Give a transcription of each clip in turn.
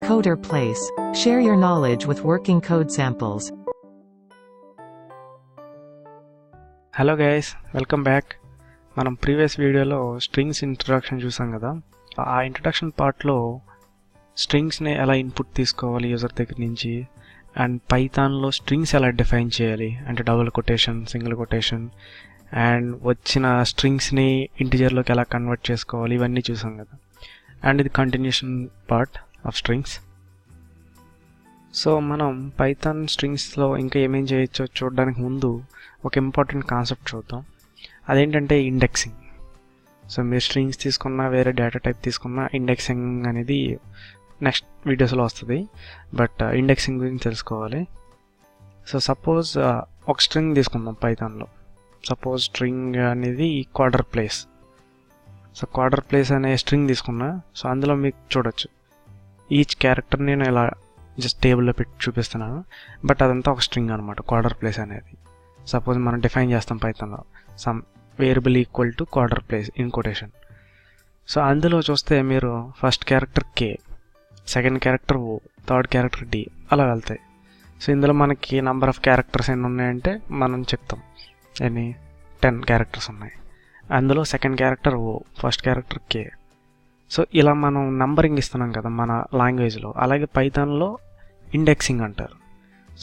Coder Place. Share your knowledge with working code samples. Hello guys, welcome back. మనం previous వీడియోలో strings introduction చూసాం కదా. ఆ introduction పార్ట్లో స్ట్రింగ్స్ని ఎలా ఇన్పుట్ తీసుకోవాలి యూజర్ దగ్గర నుంచి, అండ్ పైథాన్లో స్ట్రింగ్స్ ఎలా డిఫైన్ చేయాలి అంటే double quotation, single quotation, and వచ్చిన స్ట్రింగ్స్ని ఇంటిజర్లోకి ఎలా కన్వర్ట్ చేసుకోవాలి, ఇవన్నీ చూసాం కదా. అండ్ ఇది continuation part of strings. So మనం పైథాన్ స్ట్రింగ్స్లో ఇంకా ఏమేం చేయొచ్చో చూడడానికి ముందు ఒక ఇంపార్టెంట్ కాన్సెప్ట్ చూద్దాం. అదేంటంటే ఇండెక్సింగ్. సో మీరు స్ట్రింగ్స్ తీసుకున్నా, వేరే డేటా టైప్ తీసుకున్నా, ఇండెక్సింగ్ అనేది నెక్స్ట్ వీడియోస్లో వస్తుంది. బట్ ఇండెక్సింగ్ గురించి తెలుసుకోవాలి. సో సపోజ్ ఒక స్ట్రింగ్ తీసుకుందాం పైథాన్లో. సపోజ్ స్ట్రింగ్ అనేది quarter place. So quarter place అనే స్ట్రింగ్ తీసుకున్నా. సో అందులో మీకు చూడొచ్చు ఈచ్ క్యారెక్టర్ నేను ఇలా జస్ట్ టేబుల్లో పెట్టి చూపిస్తున్నాను, బట్ అదంతా ఒక స్ట్రింగ్ అనమాట క్వార్టర్ ప్లేస్ అనేది. సపోజ్ మనం డిఫైన్ చేస్తాం పైథాన్లో some variable equal to quarter place in quotation. So అందులో చూస్తే మీరు first character K, second character O, third character D అలా వెళ్తాయి. సో ఇందులో మనకి నెంబర్ ఆఫ్ క్యారెక్టర్స్ ఎన్ని ఉన్నాయంటే మనం చెప్తాం ఎన్ని 10 క్యారెక్టర్స్ ఉన్నాయి. అందులో సెకండ్ క్యారెక్టర్ ఓ, ఫస్ట్ క్యారెక్టర్ కే. సో ఇలా మనం నంబరింగ్ ఇస్తున్నాం కదా మన లాంగ్వేజ్లో. అలాగే పైథాన్లో ఇండెక్సింగ్ అంటారు.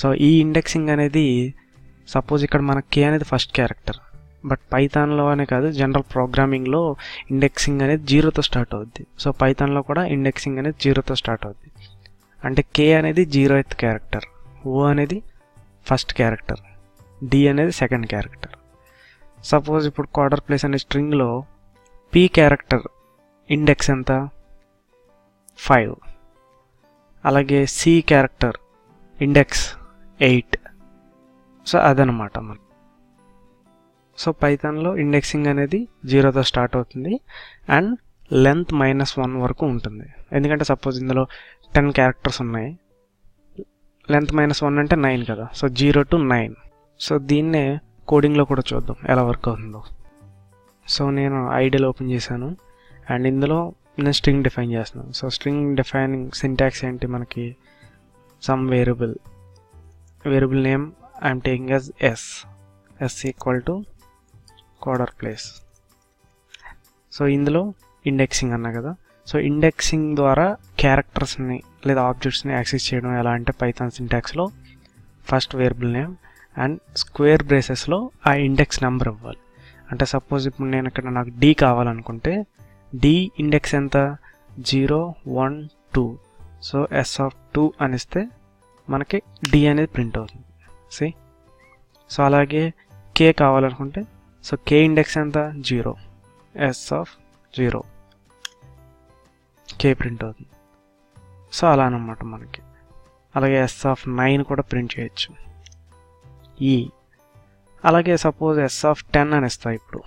సో ఈ ఇండెక్సింగ్ అనేది సపోజ్ ఇక్కడ మన కే అనేది ఫస్ట్ క్యారెక్టర్, బట్ పైథాన్లో అనే కాదు జనరల్ ప్రోగ్రామింగ్లో ఇండెక్సింగ్ అనేది 0తో స్టార్ట్ అవుద్ది. సో పైథాన్లో కూడా ఇండెక్సింగ్ అనేది 0తో స్టార్ట్ అవుద్ది. అంటే కే అనేది 0th క్యారెక్టర్, ఓ అనేది ఫస్ట్ క్యారెక్టర్, డి అనేది సెకండ్ క్యారెక్టర్. సపోజ్ ఇప్పుడు క్వార్టర్ ప్లేస్ అనే స్ట్రింగ్లో పీ క్యారెక్టర్ ఇండెక్స్ ఎంత 5, అలాగే సి క్యారెక్టర్ ఇండెక్స్ 8. సో అదనమాట మన. సో పైథాన్లో ఇండెక్సింగ్ అనేది 0తో స్టార్ట్ అవుతుంది అండ్ లెంత్ -1 వరకు ఉంటుంది. ఎందుకంటే సపోజ్ ఇందులో 10 క్యారెక్టర్స్ ఉన్నాయి, లెంత్ -1 అంటే 9 కదా. So 0 to 9. సో దీన్నే కోడింగ్లో కూడా చూద్దాం ఎలా వర్క్ అవుతుందో. సో నేను ఐడియల్ ఓపెన్ చేశాను అండ్ ఇందులో నేను స్ట్రింగ్ డిఫైన్ చేస్తున్నాను. సో స్ట్రింగ్ డిఫైనింగ్ సింటాక్స్ ఏంటి, మనకి some variable name I'm taking as S equal to quarter place. So ఇందులో ఇండెక్సింగ్ అన్నా కదా. సో ఇండెక్సింగ్ ద్వారా క్యారెక్టర్స్ని లేదా ఆబ్జెక్ట్స్ని యాక్సెస్ చేయడం ఎలా అంటే పైథాన్ సింటాక్స్లో first variable name and square బ్రేసెస్లో ఆ ఇండెక్స్ నెంబర్ ఇవ్వాలి. అంటే సపోజ్ ఇప్పుడు నేను ఇక్కడ నాకు డి కావాలనుకుంటే డి ఇండెక్స్ ఎంత 0, 1, 2. సో s(2) అనిస్తే మనకి డి అనేది ప్రింట్ అవుతుంది. సి. సో అలాగే కే కావాలనుకుంటే సో కే ఇండెక్స్ ఎంత 0, s(0) కే ప్రింట్ అవుతుంది. సో అలా అనమాట మనకి. అలాగే s(9) కూడా ప్రింట్ చేయొచ్చు. ఈ అలాగే సపోజ్ s(10) అని ఇస్తాయి ఇప్పుడు.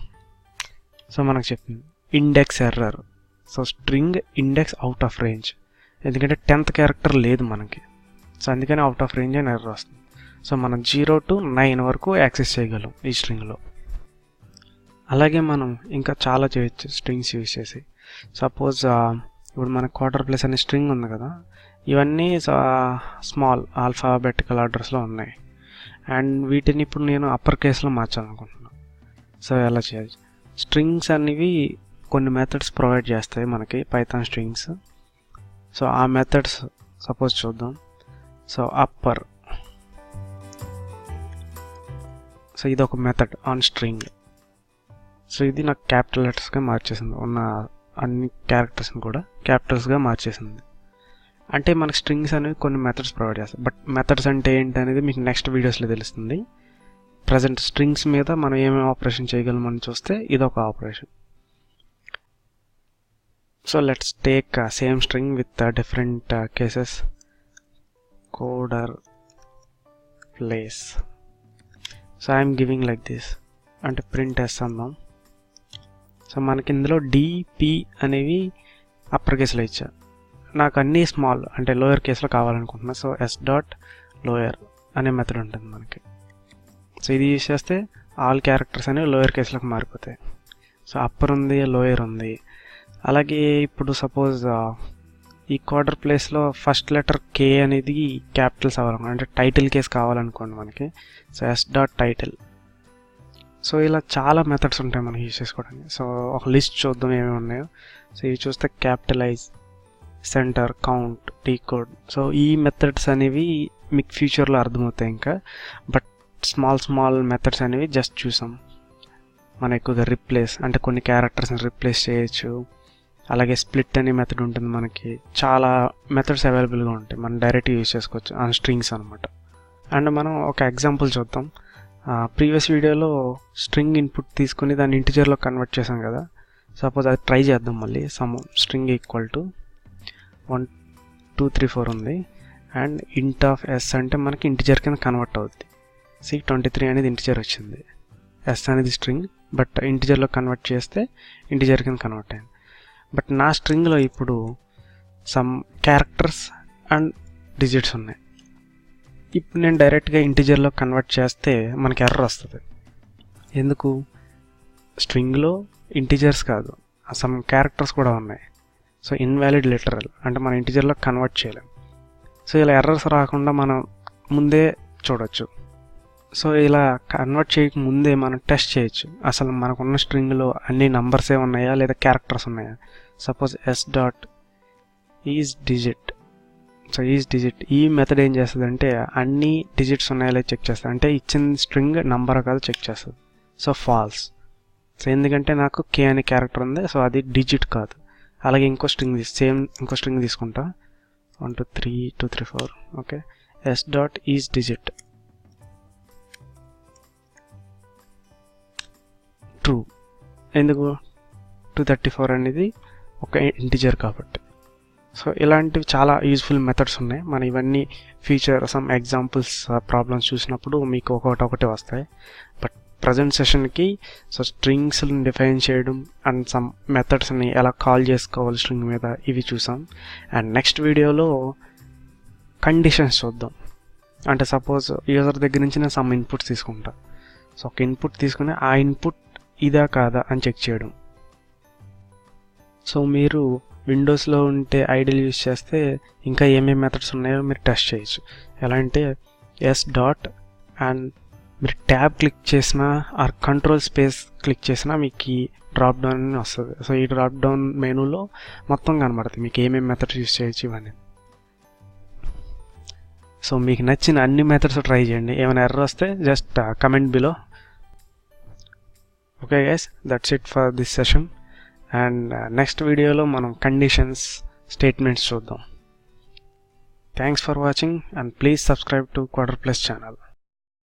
సో మనకు చెప్పింది index error. So string index out of range, ఎందుకంటే 10th క్యారెక్టర్ లేదు మనకి. సో అందుకని అవుట్ ఆఫ్ రేంజ్ అని ఎర్రర్ వస్తుంది. సో మనం 0 to 9 వరకు యాక్సెస్ చేయగలం ఈ స్ట్రింగ్లో. అలాగే మనం ఇంకా చాలా చేయొచ్చు స్ట్రింగ్స్ యూజ్ చేసి. సపోజ్ ఇప్పుడు మన క్వార్టర్ ప్లేస్ అనే స్ట్రింగ్ ఉంది కదా, ఇవన్నీ స్మాల్ ఆల్ఫాబెటికల్ ఆర్డర్స్లో ఉన్నాయి అండ్ వీటిని ఇప్పుడు నేను అప్పర్ కేస్లో మార్చాలనుకుంటున్నాను. సో ఎలా చేయాలి? స్ట్రింగ్స్ అనేవి కొన్ని మెథడ్స్ ప్రొవైడ్ చేస్తాయి మనకి పైథాన్ స్ట్రింగ్స్. సో ఆ మెథడ్స్ సపోజ్ చూద్దాం. సో అప్పర్, సో ఇది ఒక మెథడ్ ఆన్ స్ట్రింగ్. సో ఇది నాకు క్యాపిటల్ లెటర్స్గా మార్చేసింది, ఉన్న అన్ని క్యారెక్టర్స్ని కూడా క్యాపిటల్స్గా మార్చేసింది. అంటే మనకు స్ట్రింగ్స్ అనేవి కొన్ని మెథడ్స్ ప్రొవైడ్ చేస్తాయి. బట్ మెథడ్స్ అంటే ఏంటి అనేది మీకు నెక్స్ట్ వీడియోస్లో తెలుస్తుంది. ప్రజెంట్ స్ట్రింగ్స్ మీద మనం ఏమేమి ఆపరేషన్ చేయగలమని చూస్తే ఇదొక operation. So let's take same string with different cases. కోడర్ place. So I'm giving like this, అంటే ప్రింట్ ఎస్ అందాం. సో మనకి ఇందులో డిపి అనేవి అప్పర్ కేసులో ఇచ్చా, నాకు అన్నీ స్మాల్ అంటే లోయర్ కేసులో కావాలనుకుంటున్నా. సో s.lower అనే మెథడ్ ఉంటుంది మనకి. సో ఇది యూజ్ చేస్తే ఆల్ క్యారెక్టర్స్ అనేవి లోయర్ కేసులోకి మారిపోతాయి. సో అప్పర్ ఉంది, లోయర్ ఉంది. అలాగే ఇప్పుడు సపోజ్ ఈ క్వార్టర్ ప్లేస్లో ఫస్ట్ లెటర్ కే అనేది క్యాపిటల్స్ అవ్వాలనుకోండి, అంటే టైటిల్ కేస్ కావాలనుకోండి మనకి. So S dot title. So ఇలా చాలా మెథడ్స్ ఉంటాయి మనకి యూజ్ చేసుకోవడానికి. సో ఒక లిస్ట్ చూద్దాం ఏమేమి ఉన్నాయో. సో ఇవి చూస్తే capitalise, centre, count, decode. So ఈ మెథడ్స్ అనేవి మీకు ఫ్యూచర్లో అర్థమవుతాయి ఇంకా. బట్ స్మాల్ మెథడ్స్ అనేవి జస్ట్ చూసాం. మనం ఎక్కువగా రిప్లేస్, అంటే కొన్ని క్యారెక్టర్స్ని రిప్లేస్ చేయొచ్చు. అలాగే స్ప్లిట్ అనే మెథడ్ ఉంటుంది మనకి. చాలా మెథడ్స్ అవైలబుల్గా ఉంటాయి, మనం డైరెక్ట్గా యూజ్ చేసుకోవచ్చు ఆన్ స్ట్రింగ్స్ అనమాట. అండ్ మనం ఒక ఎగ్జాంపుల్ చూద్దాం. ప్రీవియస్ వీడియోలో స్ట్రింగ్ ఇన్పుట్ తీసుకుని దాన్ని ఇంటిజర్లో కన్వర్ట్ చేసాం కదా. సపోజ్ అది ట్రై చేద్దాం మళ్ళీ. సమ్ స్ట్రింగ్ ఈక్వల్ టు 1 2 3 4 ఉంది. అండ్ ఇంట్ ఆఫ్ ఎస్ అంటే మనకి ఇంటిజర్ కింద కన్వర్ట్ అవుద్ది. 23 అనేది ఇంటిజర్ వచ్చింది. ఎస్ అనేది స్ట్రింగ్, బట్ ఇంటిజర్లో కన్వర్ట్ చేస్తే ఇంటిజర్ కింద కన్వర్ట్ అయింది. బట్ నా స్ట్రింగ్లో ఇప్పుడు సమ్ క్యారెక్టర్స్ అండ్ డిజిట్స్ ఉన్నాయి. ఇప్పుడు నేను డైరెక్ట్గా ఇంటిజర్లో కన్వర్ట్ చేస్తే మనకి ఎర్రర్ వస్తుంది. ఎందుకు? స్ట్రింగ్లో ఇంటిజర్స్ కాదు, సమ్ క్యారెక్టర్స్ కూడా ఉన్నాయి. సో ఇన్వాలిడ్ లిటరల్, అంటే మనం ఇంటిజర్లో కన్వర్ట్ చేయలేం. సో ఇలా ఎర్రర్స్ రాకుండా మనం ముందే చూడొచ్చు. సో ఇలా కన్వర్ట్ చేయక ముందే మనం టెస్ట్ చేయొచ్చు, అసలు మనకున్న స్ట్రింగ్లో అన్ని నంబర్సే ఉన్నాయా లేదా క్యారెక్టర్స్ ఉన్నాయా. Suppose S dot is digit. So is digit ఈ మెథడ్ ఏం చేస్తుంది అంటే అన్ని డిజిట్స్ ఉన్నాయా లేదా చెక్ చేస్తుంది. అంటే ఇచ్చిన స్ట్రింగ్ నంబర్ కాదు చెక్ చేస్తుంది. So false. సో ఎందుకంటే నాకు కే అనే క్యారెక్టర్ ఉంది, సో అది డిజిట్ కాదు. అలాగే ఇంకో స్ట్రింగ్ తీసుకుంటా. 1 2 3 2 3 4. Okay, S dot is digit true. ఎందుకు? 234 అనేది ఒక ఇంటిజర్ కాబట్టి. సో ఇలాంటివి చాలా యూజ్ఫుల్ మెథడ్స్ ఉన్నాయి. మనం ఇవన్నీ ఫ్యూచర్ సమ్ ఎగ్జాంపుల్స్ ప్రాబ్లమ్స్ చూసినప్పుడు మీకు ఒకటి వస్తాయి. బట్ ప్రజెంట్ సెషన్కి సో స్ట్రింగ్స్ని డిఫైన్ చేయడం అండ్ సమ్ మెథడ్స్ని ఎలా కాల్ చేసుకోవాలి స్ట్రింగ్ మీద, ఇవి చూసాం. అండ్ నెక్స్ట్ వీడియోలో కండిషన్స్ చూద్దాం. అంటే సపోజ్ యూజర్ దగ్గర నుంచి నేను సమ్ ఇన్పుట్స్ తీసుకుంటా. సో ఒక ఇన్పుట్ తీసుకుని ఆ ఇన్పుట్ ఇదా కాదా అని చెక్ చేయడం. సో మీరు విండోస్లో ఉంటే ఐడియల్ యూజ్ చేస్తే ఇంకా ఏమేమి మెథడ్స్ ఉన్నాయో మీరు టెస్ట్ చేయొచ్చు. ఎలా అంటే ఎస్ డాట్ అండ్ మీరు ట్యాబ్ క్లిక్ చేసినా ఆర్ కంట్రోల్ స్పేస్ క్లిక్ చేసినా మీకు ఈ డ్రాప్ డౌన్ అని వస్తుంది. సో ఈ డ్రాప్ డౌన్ మెనూలో మొత్తం కనబడుతుంది మీకు ఏమేమి మెథడ్స్ యూజ్ చేయొచ్చు ఇవన్నీ. సో మీకు నచ్చిన అన్ని మెథడ్స్ ట్రై చేయండి. ఏమైనా ఎర్రర్ వస్తే just comment below. Okay guys, that's it for this session. And next వీడియోలో మనం కండిషన్స్, స్టేట్మెంట్స్ చూద్దాం. Thanks for watching and please subscribe to quarter plus channel.